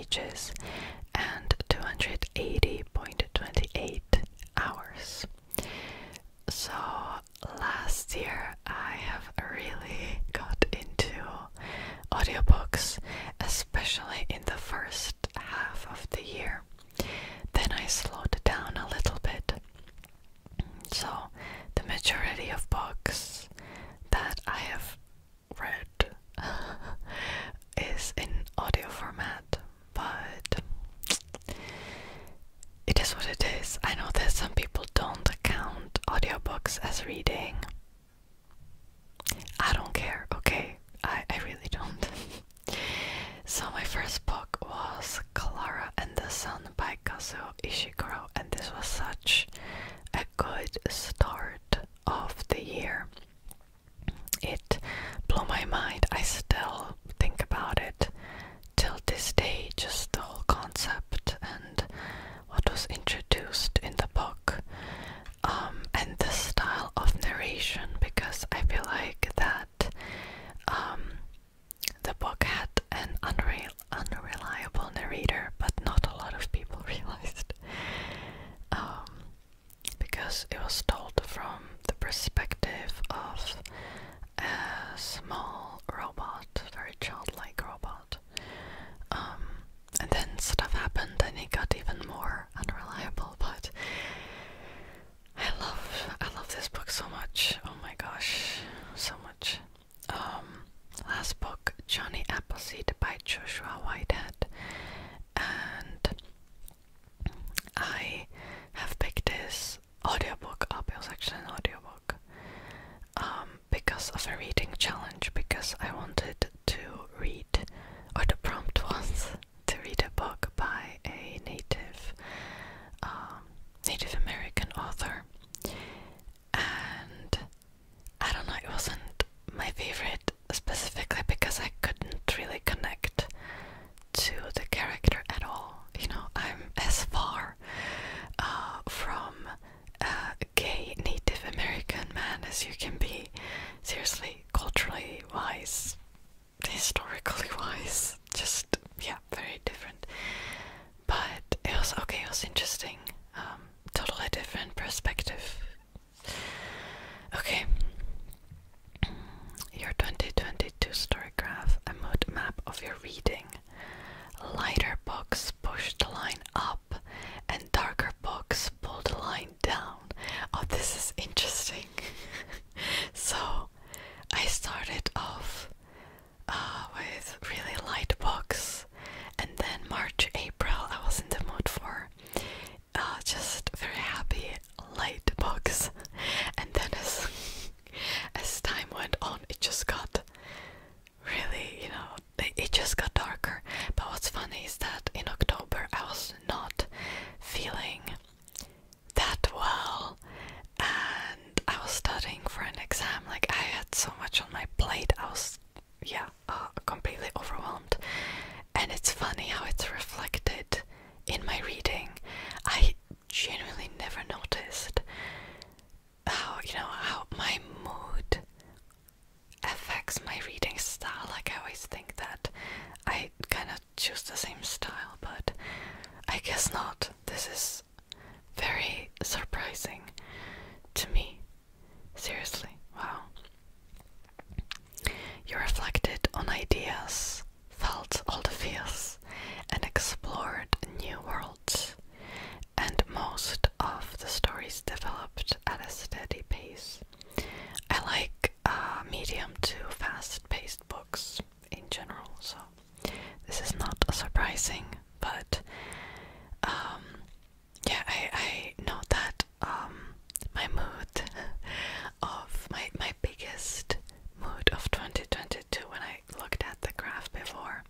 pages and 280.28 hours. So last year I have really got into audiobooks, especially in the first half of the year. Then I slowed down a little bit. So the majority of books that I have read is in audio format, but it is what it is. I know that some people don't count audiobooks as reading. I don't care, okay? I really don't. So my first book was Clara and the Sun by Kazuo Ishiguro, and this was such a good start of the year. It blew my mind. I still think about it till this day, just the whole concept and what was introduced in the book, and the style of narration, because I feel like that the book had an unreliable narrator, but not a lot of people realized, because it was told from the perspective of a small robot, very childlike robot. And then stuff happened and it got even more unreliable, but I love this book so much. Oh my gosh, so much. Last book, Johnny Appleseed by Joshua Whitehead, and I have picked this audiobook up. It was actually an audiobook, because of a reading challenge, because I wanted to read, or the prompt was to read a book by a Native American author, and I don't know, it wasn't my favorite specifically because I couldn't really connect to the character at all. You know, I'm as far from a gay Native American man as you can be. Seriously, culturally wise, historically wise, just, yeah, very different. But it was okay, it was interesting. Totally different perspective. Okay. Your 2022 story graph, a mood map of your reading. Lighter books push the line up and darker books pull the line down. Oh, this is interesting. So I started off with really light books, and then March, April I was in the mood for just very happy light books, and then as time went on it just got really, you know, it just got darker. But what's funny is that in October I was not feeling that well, and I was studying for an exam. Like, I had so much on my plate. I was, completely overwhelmed. And it's funny how it's reflected in my reading. I genuinely never noticed how my mood affects my reading style. Like, I always think that I kind of choose the same style, but I guess not. This is very surprising to me. Seriously, wow. You reflected on ideas, felt all the feels, and explored new worlds. And most of the stories developed at a steady pace. I like medium to fast-paced books in general, so this is not surprising, but yeah, I know that my mood of my biggest mood of 2022, when I looked at the graph before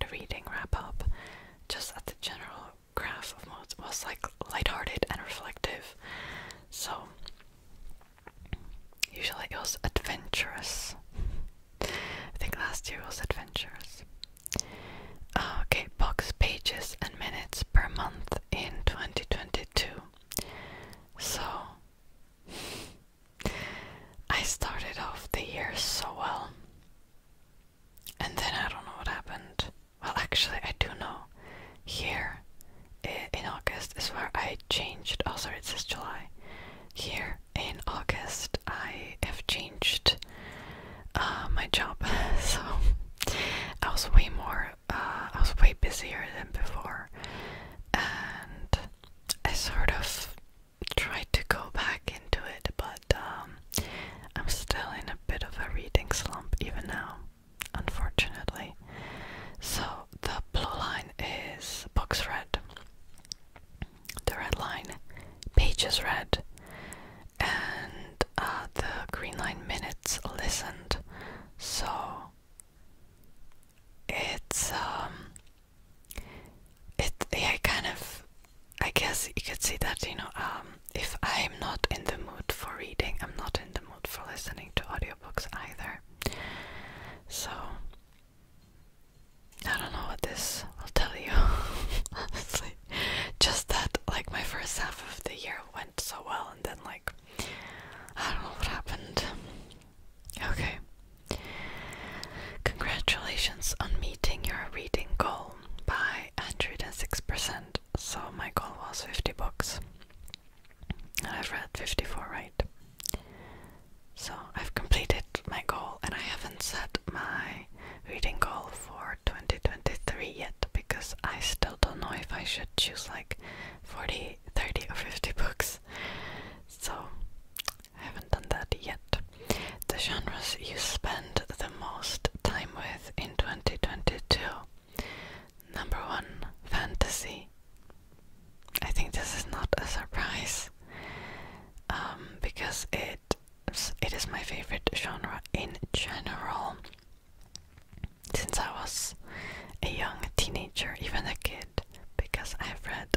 the reading wrap up, just at the general graph of moods, was like lighthearted and reflective. So usually it was adventurous. I think last year was adventurous. Okay, box pages Here in August is where I changed. Oh, sorry, it says July. Here in August, I have changed my job, so I was way busier than before, and I sort of tried to go back into it, but I'm still in a bit of a reading slump even now, unfortunately. So the blue line is books read, the red line pages read, and the green line minutes listened. So it's yeah, kind of, I guess you could see that, you know, if I'm not in the mood for reading, I'm not in the mood for listening to audiobooks either. So I don't know what this will tell you, honestly. Just that, like, my first half of the year went so well, and then, like, I don't know what happened. Okay. Congratulations on meeting your reading goal by 106%. So my goal was 50 books. And I've read 54, right? So I've completed my goal, and I haven't set my reading goal for 2023 yet, because I still don't know if I should choose like 40, 30 or 50 books. So I haven't done that yet. The genres you spend the most time with in 2022. Number 1, fantasy. I think this is not a surprise, because it is my favorite genre in general. Since I was a young teenager, even a kid, because I have read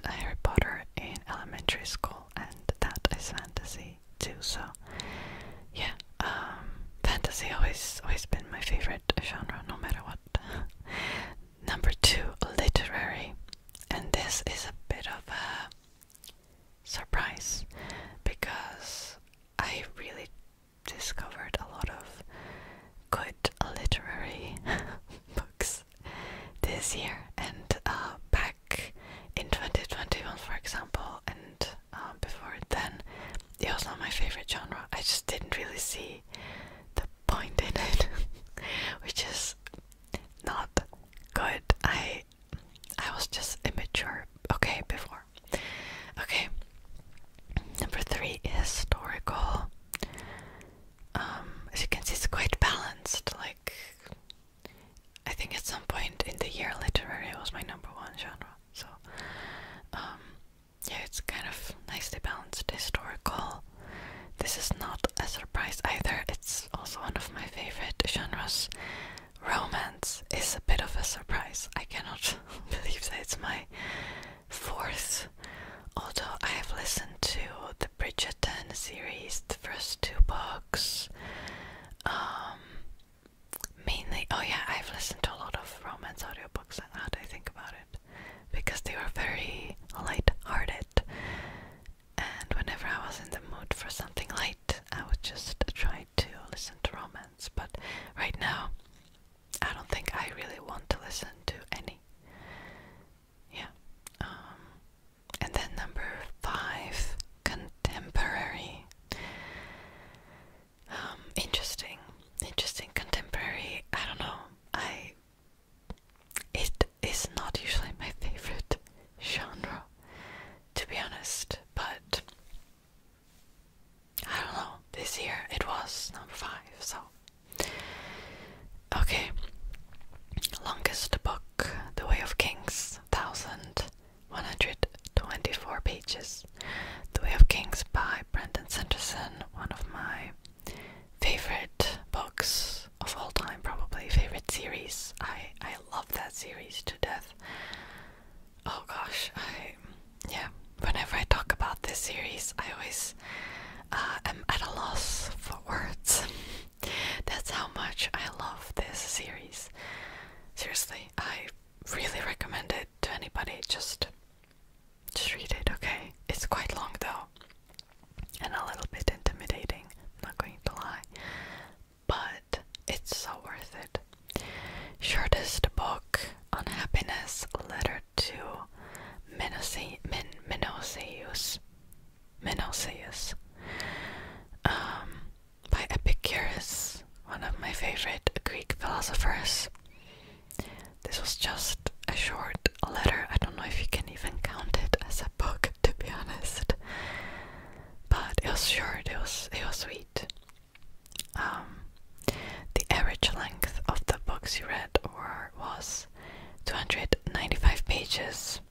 pages,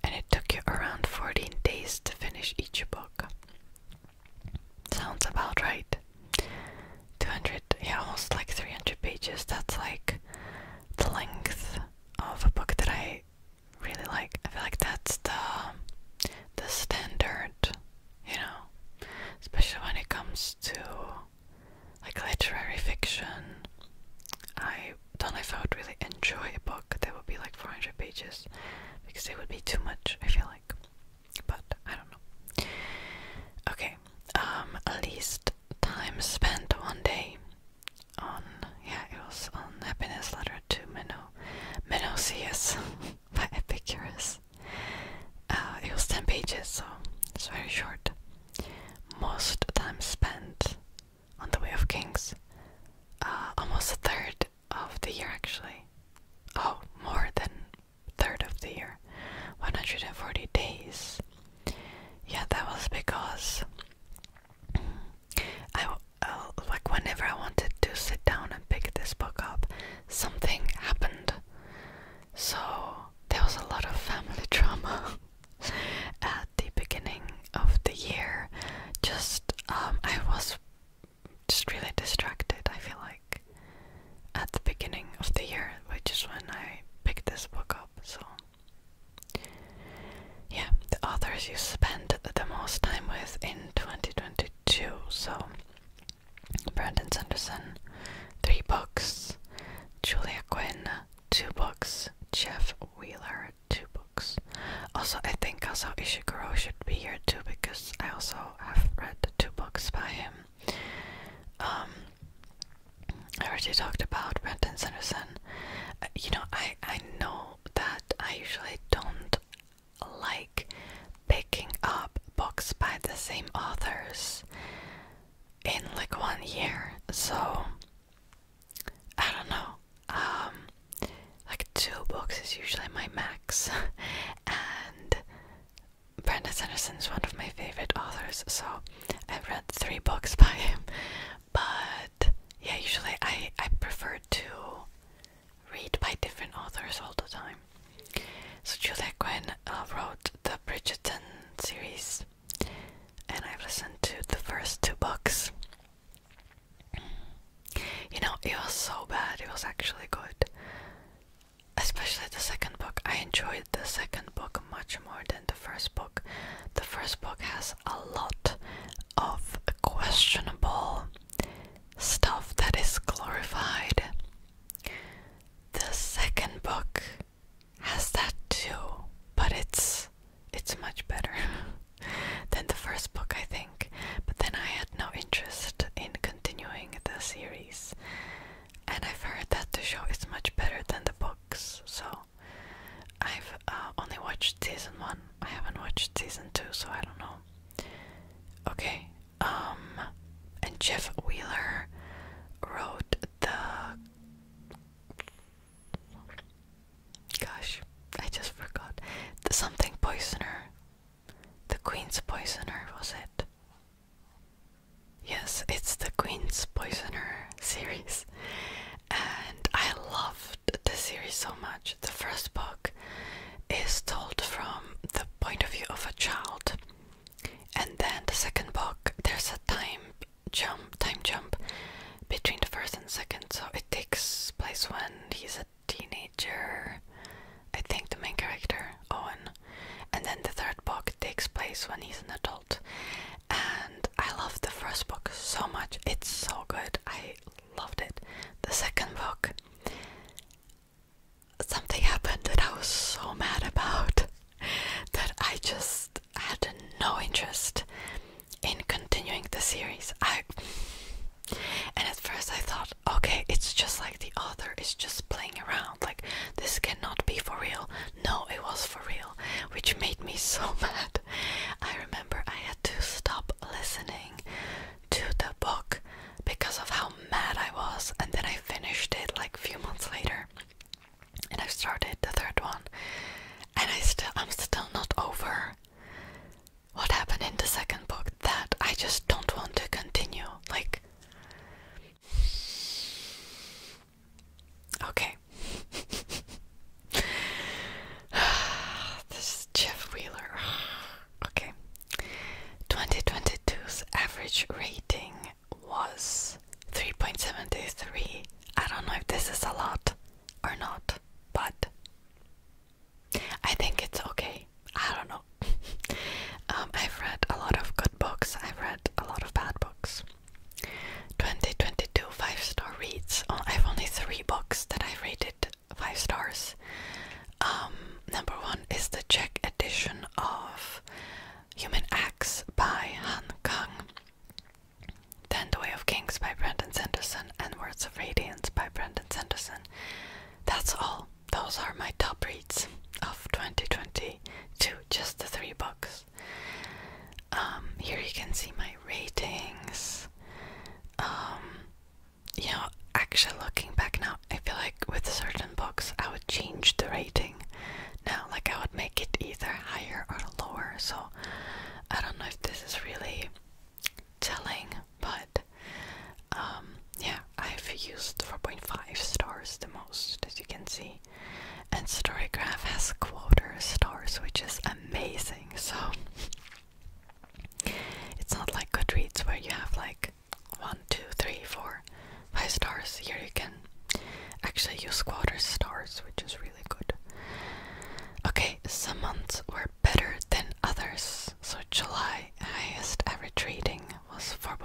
and it took you around 14 days to finish each book. Sounds about right. 200, yeah, almost like 300 pages. That's like the length of a book that I really like. I feel like that's the standard, you know, especially when it comes to like literary fiction. I don't know if I would really enjoy a book that would be like 400 pages, because it would be too much, I feel like. But I don't know. Okay, least time spent one day on, yeah, it was on Happiness Letter to Menocius by Epicurus. It was 10 pages, so it's very short. Most time spent on the Way of Kings. Almost a third of the year, actually. Oh, more than a third of the year. 140 days. Yeah, that was because like whenever I wanted to sit down and pick this book up, something happened. So there was a lot of family drama at the beginning of the year. I was just really distracted, I feel like, at the beginning of the year, which is when I picked this book up. So yeah, the authors you spent the most time with in 2022. So Brandon Sanderson, 3 books. Julia Quinn, 2 books. Jeff Wheeler, 2 books. Also, I think also Ishiguro should be here too, because I also have read 2 books by him. I already talked about Brandon Sanderson. You know, I know that I usually don't like picking up books by the same authors in like 1 year, so I don't know. Like 2 books is usually my max, and Brandon Sanderson is one of my favorite authors, so I've read 3 books by him. But yeah, usually I prefer to read by different authors all the time. So Julia Quinn wrote the Bridgerton series, and I've listened to the first 2 books. You know, it was so bad, it was actually good. Especially the second book. I enjoyed the second book much more than the first book. The first book has a lot of questionable stuff that is glorified. The second book has that too, but it's much better than the first book, I think. But then I had no interest in continuing the series, and I've heard that the show is much better than the books, so I've only watched season 1. I haven't watched season 2, so I don't know. Okay, and Jeff Wheeler wrote the... Gosh, I just forgot. The something Poisoner. The Queen's Poisoner, was it? Yes, it's the Queen's Poisoner series. And I loved the series so much. The first book is told from the point of view of a child. And then the second book, there's a time jump between the first and second. So it takes place when he's a teenager. I think the main character, Owen. And then the third book takes place when he's an adult. And I loved the first book so much. It's so good. I loved it. The second book, something happened that I was so mad about that I just had no interest in continuing the series. And at first I thought, okay, it's just like the author is just playing around, like this cannot be for real. No, it was for real, which made me so mad. I remember I had to stop listening to the book because of how mad I was, and then I finished it like a few months later, and I started the third one, and I'm still not over what happened in the second book, that I just don't want to continue. Like, okay.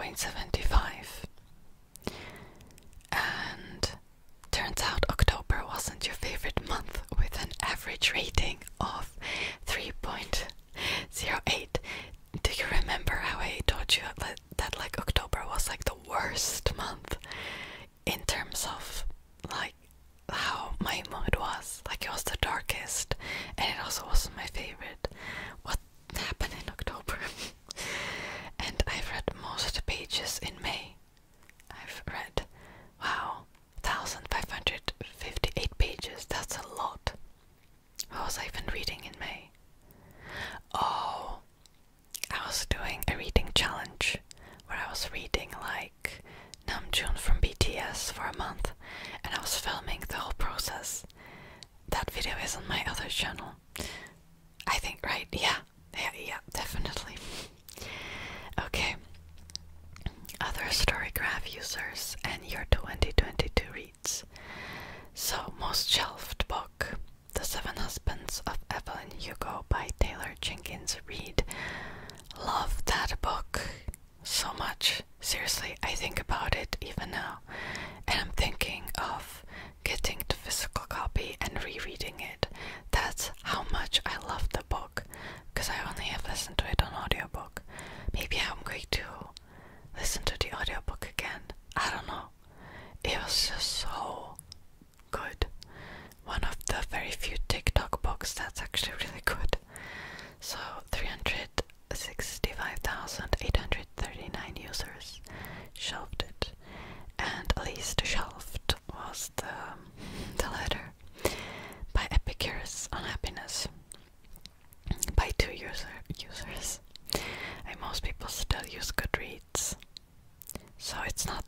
4.75. And turns out October wasn't your favorite month with an average rating of 3.08. Do you remember how I told you that like October was like the worst month in terms of like how my mood was? Like it was the darkest, and it also wasn't my favorite. What happened in October? And I've read most pages in May. I've read, wow, 1,558 pages. That's a lot. What was I even reading in May? Oh, I was doing a reading challenge where I was reading like Namjoon from BTS for a month, and I was filming the whole process. That video is on my other channel. I think, right? Yeah, definitely. Okay. Other Storygraph users and your 2022 reads. So, most shelved book, The Seven Husbands of Evelyn Hugo by Taylor Jenkins Reid. Love that book so much. Seriously, I think about it even now, and I'm thinking of getting the physical copy and rereading it. That's how much I love the book, because I only have listened to it on audiobook. Maybe I'm going to listen to the audiobook again. I don't know. It was just so good. One of the very few TikTok books that's actually really good. So 365,839 users shelved it, and least shelved was the letter by Epicurus on Happiness by 2 users. And most people still use Goodreads, so it's not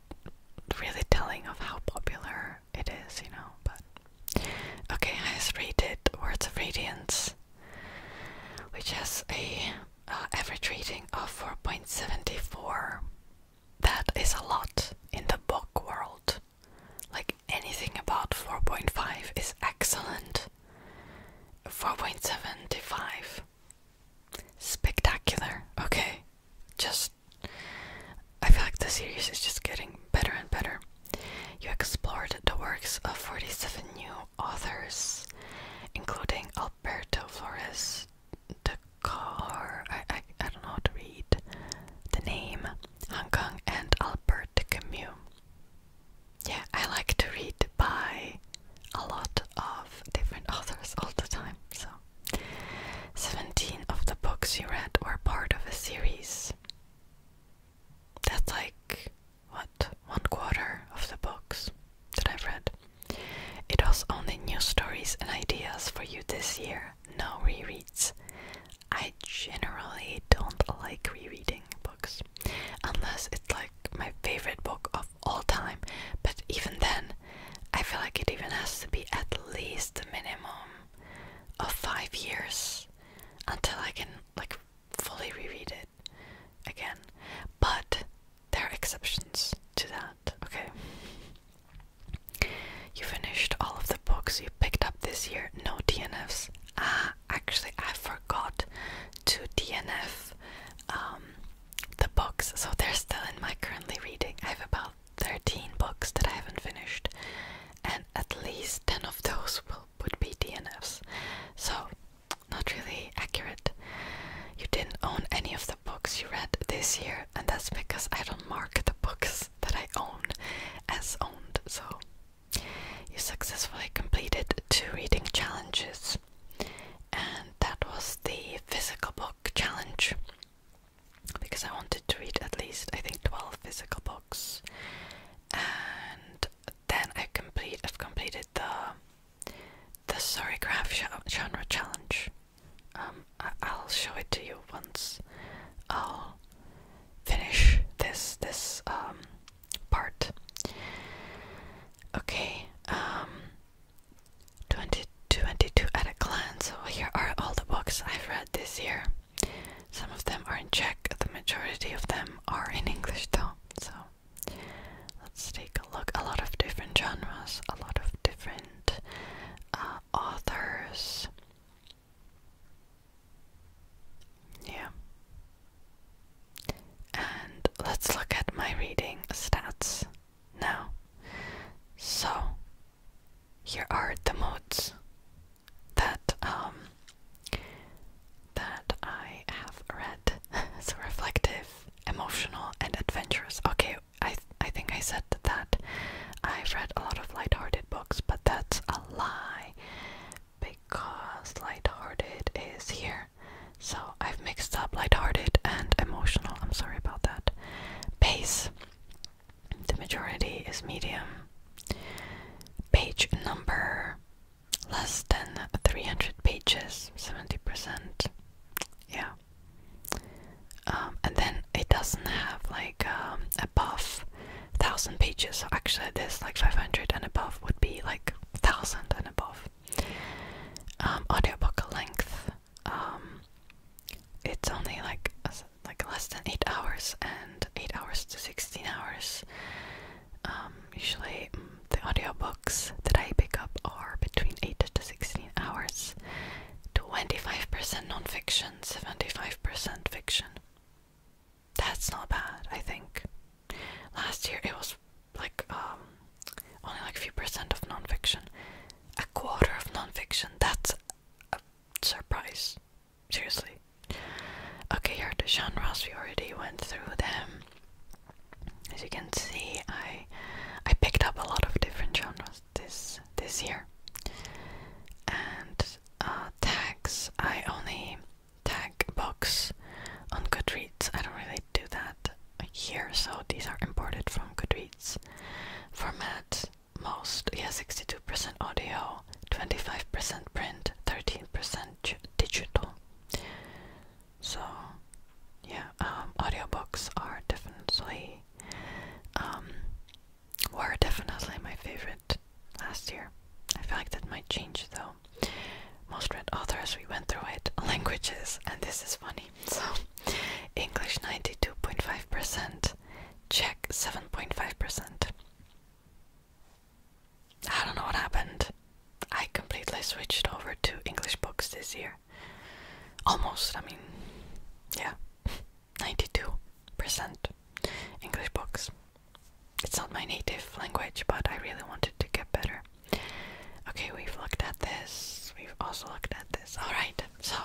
really telling of how popular it is, you know. But okay, highest rated Words of Radiance, which has a average rating of 4.74. That is a lot in the book world. Like anything about 4.5 is excellent. 4.75. Spectacular. Okay. Just, I feel like the series is just getting better and better. You explored the works of 47 new authors, including Alberto Flores de Car, I don't know how to read the name, Hong Kong, and Albert Camus. Yeah, I like to read by a lot of different authors all the time, so 17 of the books you read were part of a series. That's like, what, 1/4 of the books that I've read. It was only new stories and ideas for you this year, no rereads. I generally don't like rereading books, unless it's like my favorite book of all time, but even then, I feel like it even has to be at least a minimum of 5 years until I can like fully reread it again. But there are exceptions to that, okay? You finished all of the books you picked up this year, no DNFs. Actually, I forgot to DNF the books, so they're still in my currently reading. I have about 13 books that I haven't finished, and at least 10 of those would be DNFs. So, not really accurate. You didn't own any of the books you read this year, and that's because I don't mark the books that I own as owned. So, you successfully completed 2 reading challenges, and that was the physical book challenge, because I wanted to read at least, I think, 12 physical books. And then I've completed the Storygraph genre challenge. I'll show it to you once I'll finish this part. Okay, 2022 at a glance. So here are all the books I've read this year. Some of them are in Czech, the majority of them are in English though. So let's take a look. A lot of different genres, a lot of different authors. Yeah. And let's look at pages, 70%. Yeah. And then it doesn't have like above 1,000 pages. So actually, this like 500 and above would be like 1,000 and above. Audiobook length. It's only like less than 8 hours, and 8 hours to 16 hours. Usually the audiobooks that I pick up are between 8 to 16 hours. 25% non-fiction, 75% fiction. That's not bad, I think. Last year it was like only like a few percent of non-fiction. A quarter of non-fiction. That's a surprise. Seriously. Okay, here are the genres. We already went through them. As you can see, I picked up a lot of different genres this year. And tags, I only tag books on Goodreads. I don't really do that here, so these are imported from Goodreads. Format, most, yeah, 62% audio, 25% print, 13% digital. So yeah, audiobooks are definitely were definitely my favorite last year. I feel like that might change though. Most read authors, we went through it. Languages, and this is funny. So English 92.5%, Czech 7.5%. I don't know what happened. I completely switched over to English books this year. Almost, I mean, yeah, 92% English books. It's not my native language, but I really wanted to get better. Okay, we've looked at this. We've also looked at this. Alright, so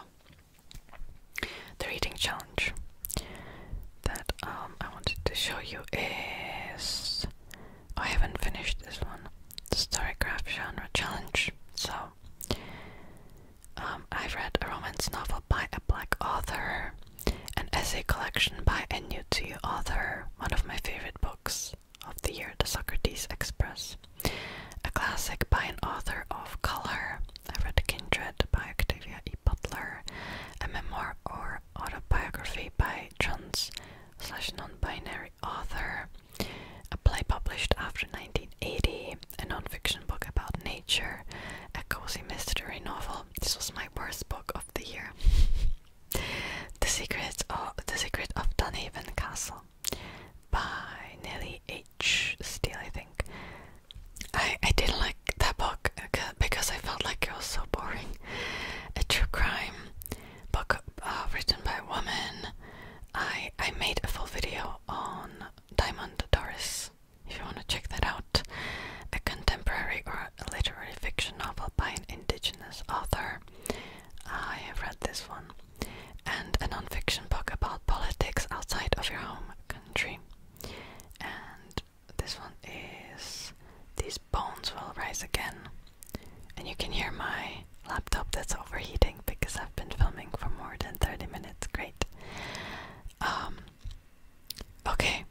the reading challenge that I wanted to show you is... I haven't finished this one. The Storygraph genre challenge. So I've read a romance novel by a black author, an essay collection by a new to you author, one of my favorite books of the year, The Socrates Express, a classic by an author of color. I read Kindred by Octavia E. Butler, a memoir or autobiography by trans/non-binary author, a play published after 1980, a non-fiction book about nature, a cozy mystery novel. This was my worst book of the year. The Secret of Dunhaven Castle by Nellie H. Steele, I think. I didn't like that book because I felt like it was so boring. A true crime book written by a woman. I made a full video on Diamond Doris, if you want to check that out. A contemporary or literary fiction novel by an indigenous author. I have read this one. And a non-fiction book about politics outside of your home country. And this one is These Bones Will Rise Again. And you can hear my laptop that's overheating because I've been filming for more than 30 minutes. Great. Okay.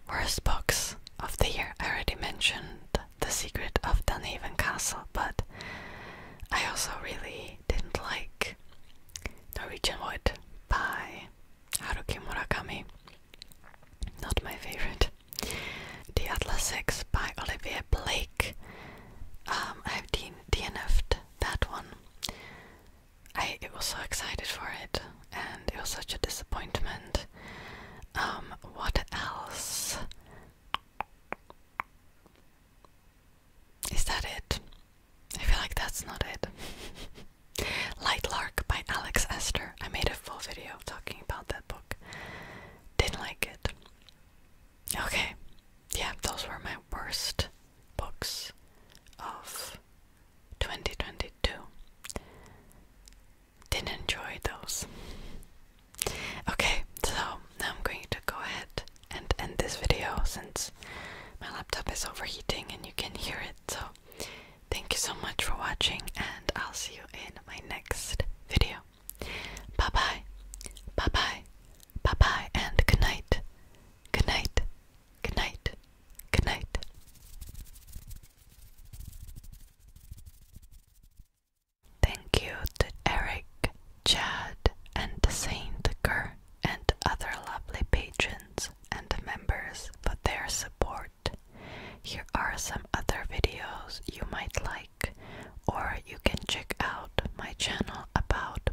Worst books of the year. I already mentioned The Secret of Dunhaven Castle, but I also really didn't like Norwegian Wood by Haruki Murakami. Not my favorite. The Atlas 6 by Olivia Blake. I've DNF'd that one. I was so excited for it, and it was such a disappointment. What else? Is that it? I feel like that's not it. Light Lark by Alex Esther. I made a full video talking about that book. Didn't like it. Okay. Yeah, those were my some other videos you might like, or you can check out my channel about